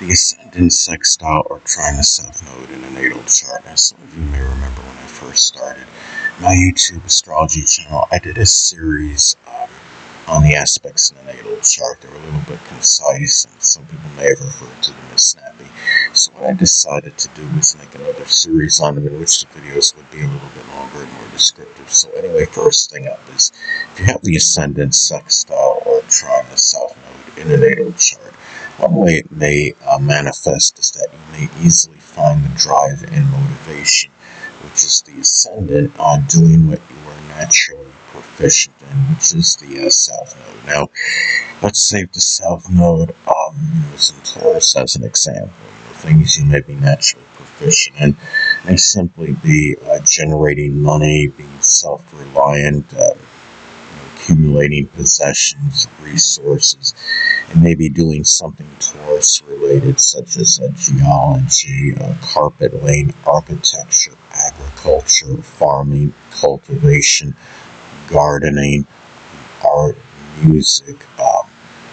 the Ascendant Sextile or Trine the South Node in a natal chart. Now, some of you may remember when I first started my YouTube astrology channel, I did a series on the aspects in the natal chart. They were a little bit concise, and some people may have referred to them as snappy. So what I decided to do was make another series on them in which the videos would be a little bit longer and more descriptive. So anyway, first thing up is, if you have the Ascendant Sextile or Trine the South Node in a natal chart, one way it may manifest is that you may easily find the drive and motivation, which is the ascendant, on doing what you are naturally proficient in, which is the South Node. Now, let's say the South Node is in Taurus as an example. Things you may be naturally proficient in may simply be generating money, being self-reliant, accumulating possessions, resources, and maybe doing something Taurus related, such as geology, carpet laying, architecture, agriculture, farming, cultivation, gardening, art, music,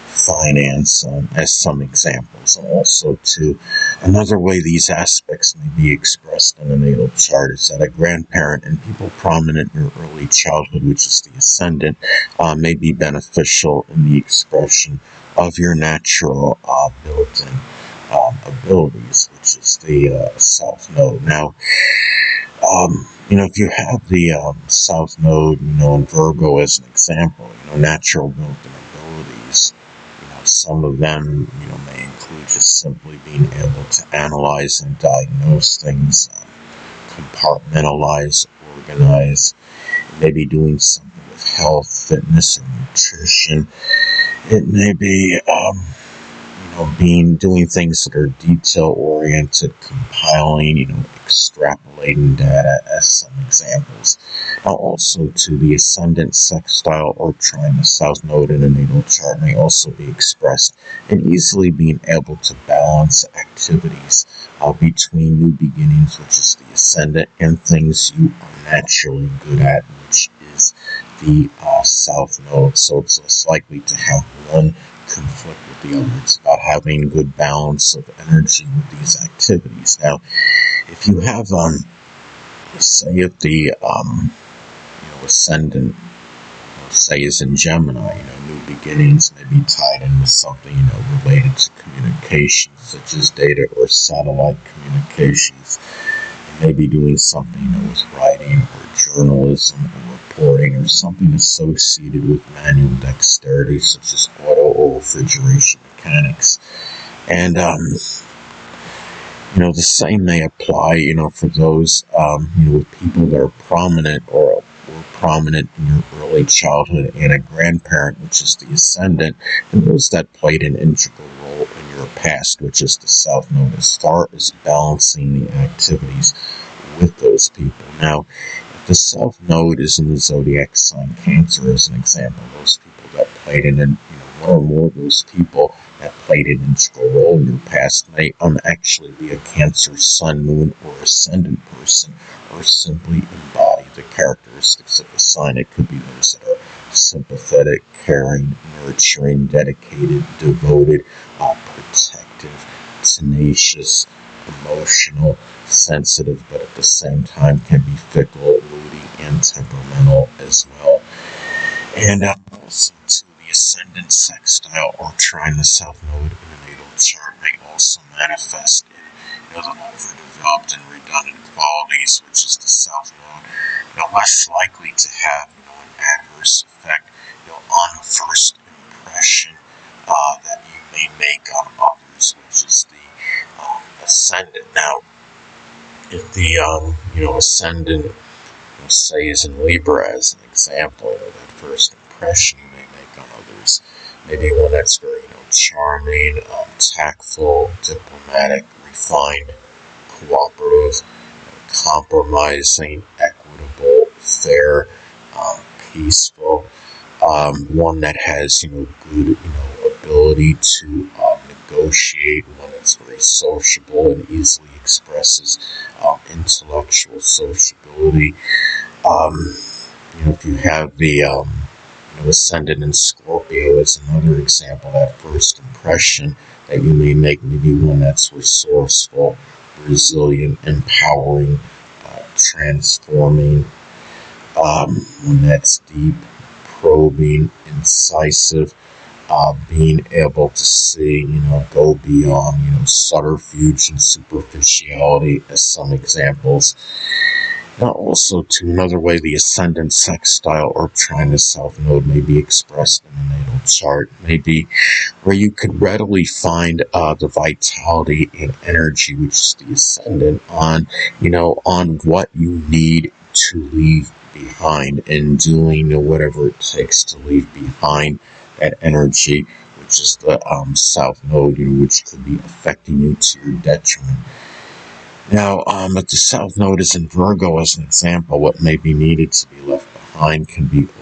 finance, as some examples. And also, too, another way these aspects may be expressed in a natal chart is that a grandparent and people prominent in your early childhood, which is the ascendant, may be beneficial in the expression of your natural built-in abilities, which is the South Node. Now, if you have the South Node, in Virgo as an example, natural built-in abilities, some of them, may include just simply being able to analyze and diagnose things, compartmentalize, organize, maybe doing something with health, fitness, or nutrition. It may be, doing things that are detail-oriented, compiling, extrapolating data, as some examples. Now, also, to the Ascendant Sextile or Trine the South Node in a natal chart may also be expressed in easily being able to balance activities between new beginnings, which is the Ascendant, and things you are naturally good at, which is the South Node. So it's less likely to have one conflict with the other. It's about having good balance of energy with these activities. Now, if you have, say, if the ascendant, say, is in Gemini, new beginnings may be tied in with something, related to communications, such as data or satellite communications. Maybe doing something, with writing or journalism or reporting, or something associated with manual dexterity, such as auto or refrigeration mechanics. And, the same may apply, for those, with people that are prominent or prominent in your early childhood, and a grandparent, which is the ascendant, and those that played an integral role in your past, which is the South Node, as far as balancing the activities with those people. Now, if the South Node is in the zodiac sign Cancer, as an example, those people that played one or more of those people that played an integral role in your past may actually be a Cancer sun, moon, or ascendant person, or simply embody the characteristics of the sign. It could be those that are sympathetic, caring, nurturing, dedicated, devoted, protective, tenacious, emotional, sensitive, but at the same time can be fickle, moody, and temperamental as well. And also, to the Ascendant Sextile or Trine the South Node in a natal chart may also manifest in the overdeveloped and redundant qualities, which is the South Node, less likely to have an adverse effect on the first impression that you may make on others, which is the ascendant. Now, if the ascendant, say, is in Libra as an example, that first impression you may make on others, maybe one that's very charming, tactful, diplomatic, refined, cooperative, compromising, equitable, fair, peaceful, one that has good ability to negotiate, one that's very sociable and easily expresses intellectual sociability. If you have the Ascendant in Scorpio is another example. That first impression that you may make, maybe one that's resourceful, resilient, empowering, transforming, one that's deep, probing, incisive, being able to see, go beyond, subterfuge and superficiality as some examples. Now, also, to another way, the Ascendant Sextile or Trine South Node may be expressed in a natal chart, maybe where you could readily find the vitality and energy, which is the Ascendant, on, on what you need to leave behind and doing whatever it takes to leave behind that energy, which is the South Node, which could be affecting you to your detriment. Now, if the South Node is in Virgo, as an example, what may be needed to be left behind can be overly,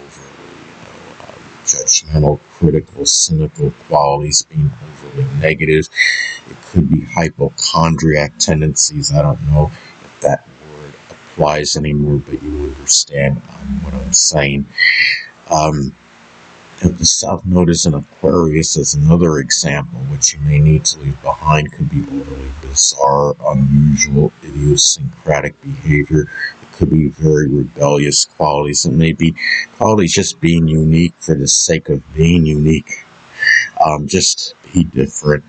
judgmental, critical, cynical qualities, being overly negative. It could be hypochondriac tendencies. I don't know if that word applies anymore, but you understand what I'm saying. If the South Node is in Aquarius, as another example, which you may need to leave behind, could be overly bizarre, unusual, idiosyncratic behavior. It could be very rebellious qualities. It may be qualities just being unique for the sake of being unique. Just be different.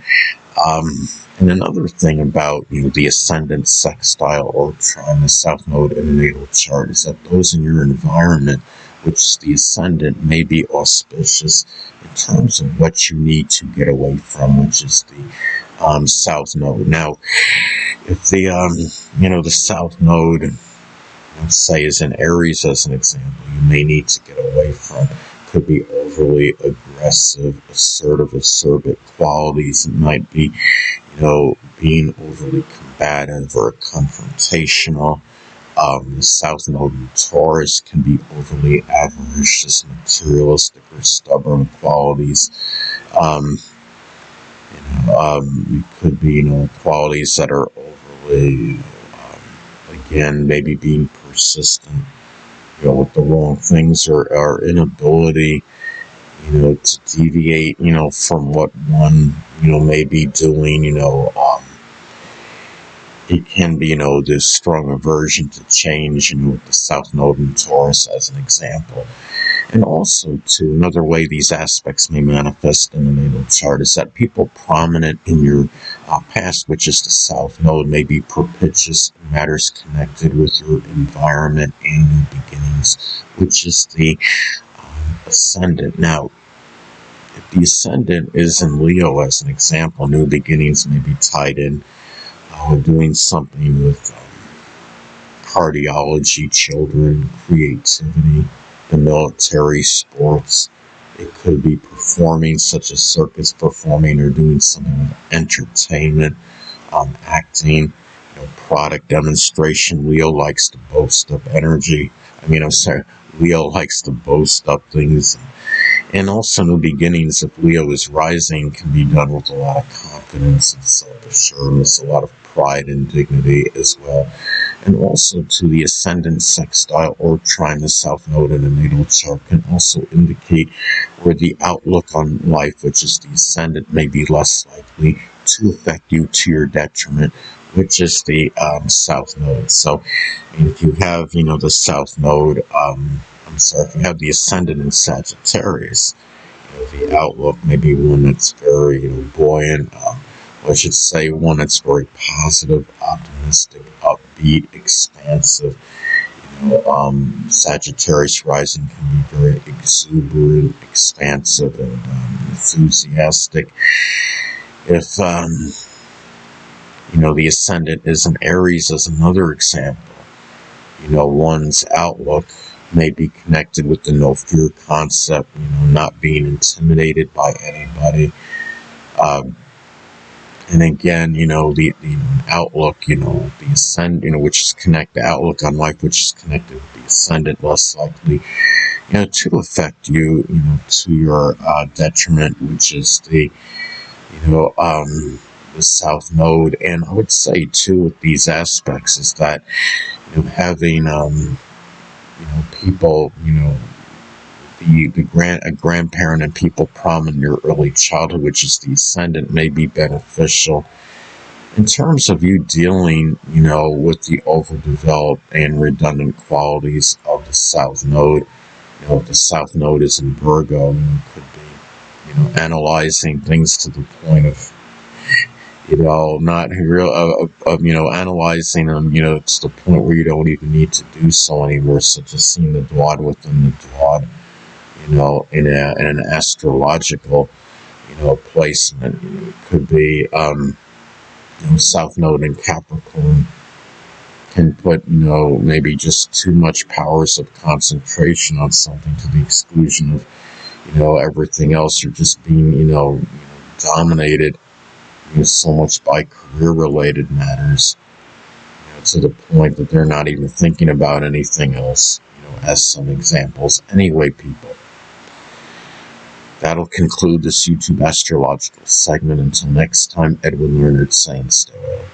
And another thing about the Ascendant Sextile or Trine, the South Node in a natal chart, is that those in your environment, which is the Ascendant, may be auspicious in terms of what you need to get away from, which is the South Node. Now, if the South Node, let's say, is in Aries, as an example, you may need to get away from. Could be overly aggressive, assertive, acerbic qualities. It might be, being overly combative or confrontational. The South Node in Taurus can be overly avaricious, materialistic, or stubborn qualities. It could be, qualities that are overly, again, maybe being persistent, with the wrong things, or inability, to deviate, from what one, may be doing, it can be, this strong aversion to change, with the South Node in Taurus as an example. And also, to another way these aspects may manifest in the natal chart is that people prominent in your past, which is the South Node, may be propitious in matters connected with your environment and new beginnings, which is the Ascendant. Now, if the Ascendant is in Leo, as an example, new beginnings may be tied in with doing something with cardiology, children, creativity, the military, sports. It could be performing, such as circus performing, or doing something with entertainment, acting, product demonstration. Leo likes to boast up energy. Leo likes to boast up things. And also, new beginnings, if Leo is rising, can be done with a lot of confidence and self-assurance, a lot of pride and dignity as well. And also, to the Ascendant Sextile or Trine, the South Node in a natal chart, can also indicate where the outlook on life, which is the Ascendant, may be less likely to affect you to your detriment, which is the South Node. So, if you have, the South Node, if you have the Ascendant in Sagittarius, the outlook may be one that's very, buoyant, I should say one that's very positive, optimistic, upbeat, expansive. Sagittarius rising can be very exuberant, expansive, and enthusiastic. If, the Ascendant is in Aries, as another example, one's outlook may be connected with the no fear concept, not being intimidated by anybody. And again, the outlook, the Ascendant, which is connected, the outlook on life, which is connected with the Ascendant, less likely, to affect you, to your detriment, which is the South Node. And I would say, too, with these aspects is that, having, people, a grandparent and people prominent in your early childhood, which is the ascendant, may be beneficial. In terms of you dealing, with the overdeveloped and redundant qualities of the South Node, if the South Node is in Virgo, could be, analyzing things to the point of, not real, analyzing them, to the point where you don't even need to do so anymore. So just seeing the Dwad within the Dwad, in an astrological, placement, could be, South Node in Capricorn can put, maybe just too much powers of concentration on something to the exclusion of, everything else. You're just being, dominated, so much by career-related matters, to the point that they're not even thinking about anything else, as some examples. Anyway, people, that'll conclude this YouTube astrological segment. Until next time, Edwin Leonard saying stay well.